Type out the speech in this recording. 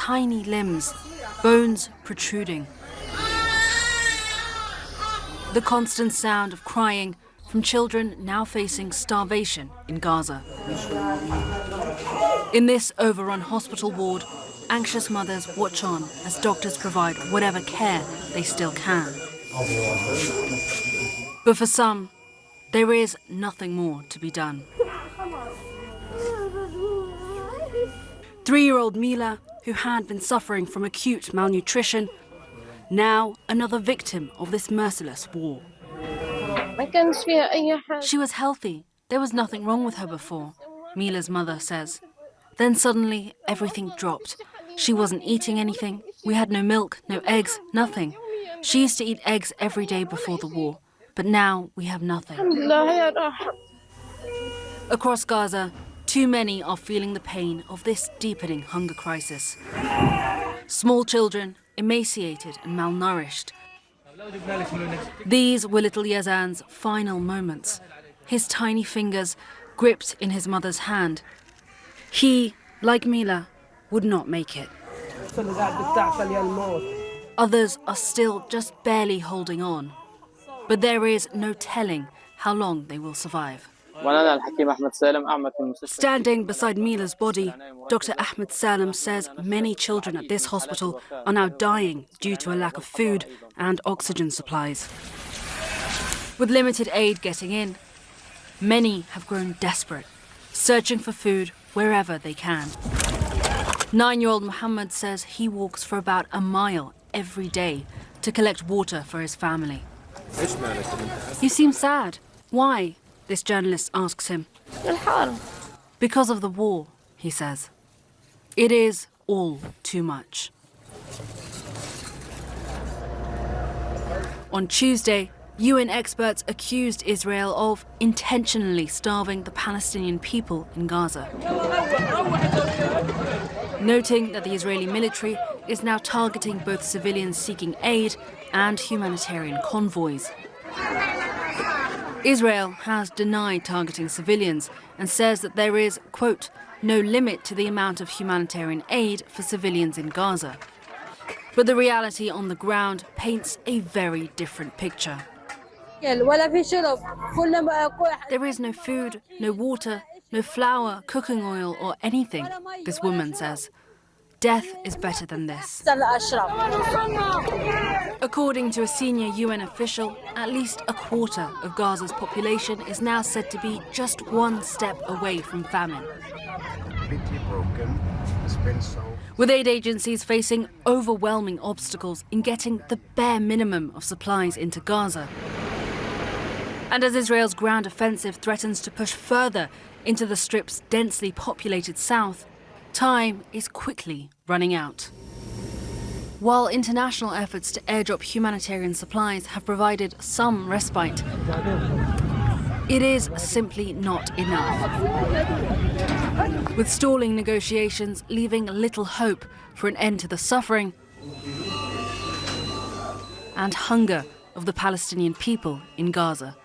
tiny limbs, bones protruding. The constant sound of crying from children now facing starvation in Gaza. In this overrun hospital ward, anxious mothers watch on as doctors provide whatever care they still can. But for some, there is nothing more to be done. 3-year-old Mila, who had been suffering from acute malnutrition, now another victim of this merciless war. She was healthy. There was nothing wrong with her before, Mila's mother says. Then suddenly everything dropped. She wasn't eating anything. We had no milk, no eggs, nothing. She used to eat eggs every day before the war, but now we have nothing. Across Gaza, too many are feeling the pain of this deepening hunger crisis. Small children, emaciated and malnourished. These were little Yazan's final moments, his tiny fingers gripped in his mother's hand. He, like Mila, would not make it. Others are still just barely holding on, but there is no telling how long they will survive. Standing beside Mila's body, Dr. Ahmed Salem says many children at this hospital are now dying due to a lack of food and oxygen supplies. With limited aid getting in, many have grown desperate, searching for food wherever they can. 9-year-old Muhammad says he walks for about a mile every day to collect water for his family. You seem sad. Why? This journalist asks him. Because of the war, he says. It is all too much. On Tuesday, UN experts accused Israel of intentionally starving the Palestinian people in Gaza, noting that the Israeli military is now targeting both civilians seeking aid and humanitarian convoys. Israel has denied targeting civilians and says that there is, quote, no limit to the amount of humanitarian aid for civilians in Gaza. But the reality on the ground paints a very different picture. There is no food, no water, no flour, cooking oil or anything, this woman says. Death is better than this. According to a senior UN official, at least a quarter of Gaza's population is now said to be just one step away from famine. With aid agencies facing overwhelming obstacles in getting the bare minimum of supplies into Gaza. And as Israel's ground offensive threatens to push further into the Strip's densely populated south, time is quickly running out. While international efforts to airdrop humanitarian supplies have provided some respite, it is simply not enough. With stalling negotiations leaving little hope for an end to the suffering and hunger of the Palestinian people in Gaza.